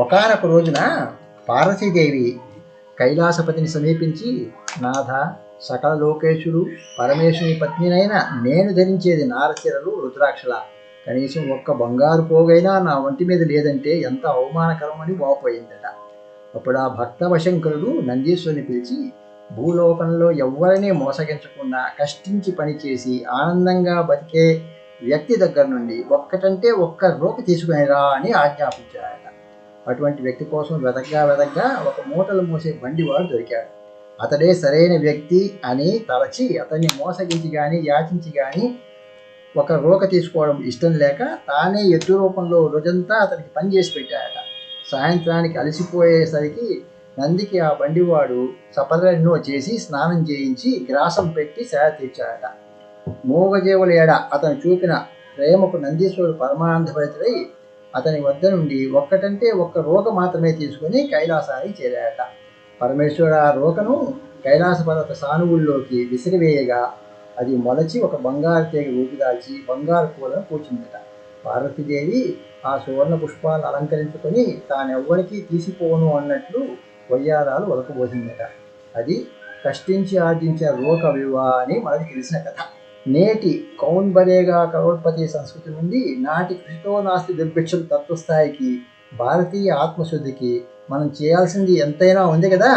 ఒకానొక రోజున పార్వతీదేవి కైలాసపతిని సమీపించి, నాథ, సకల లోకేశుడు పరమేశ్వరుని పత్నినైన నేను ధరించేది నారచీరలు రుద్రాక్షల, కనీసం ఒక్క బంగారు పోగైనా నా ఒంటి మీద లేదంటే ఎంత అవమానకరమని వాపోయిందట. అప్పుడు ఆ భక్తవశంకరుడు నందీశ్వరుని పిలిచి, భూలోకంలో ఎవ్వరినీ మోసగించకుండా కష్టించి పనిచేసి ఆనందంగా బతికే వ్యక్తి దగ్గర నుండి ఒక్కటంటే ఒక్క రూప తీసుకునిరా అని ఆజ్ఞాపించాడట. అటువంటి వ్యక్తి కోసం వెదగ్గా ఒక మూటలు మోసే బండివాడు దొరికాడు. అతడే సరైన వ్యక్తి అని తలచి అతన్ని మోసగించి కానీ యాచించి కానీ ఒక రూక తీసుకోవడం ఇష్టం లేక తానే ఎద్దు రూపంలో రోజంతా అతనికి పని చేసి పెట్టాడట. సాయంత్రానికి అలసిపోయేసరికి నందికి ఆ బండివాడు సపరెన్నో చేసి స్నానం చేయించి గ్రాసం పెట్టి సేద తీర్చాడట. మూగజీవుల ఎడ అతను చూపిన ప్రేమకు నందీశ్వరుడు పరమానందభరితుడై అతని వద్ద నుండి ఒక్కటంటే ఒక్క రూక మాత్రమే తీసుకుని కైలాసానికి చేరాడట. పరమేశ్వరుడు ఆ రూకను కైలాస పర్వత సానువుల్లోకి విసిరివేయగా అది మొలచి ఒక బంగారు తీగ రూపుదాల్చి బంగారు పూలను పూచిందట. పార్వతీదేవి ఆ సువర్ణ పుష్పాలను అలంకరించుకొని తానెవ్వరికీ తీసిపోను అన్నట్లు వయ్యారాలు ఒలకబోసిందట. అది కష్టించి ఆర్జించే రూక విలువ అని మనకు తెలిసిన కథ. నేటి కౌన్ బరేగా కరోడ్పతి సంస్కృతి నుండి నాటి కృషితో నాస్తి దుర్భిక్షం తత్వస్థాయికి భారతీయ ఆత్మశుద్ధికి మనం చేయాల్సింది ఎంతైనా ఉంది కదా.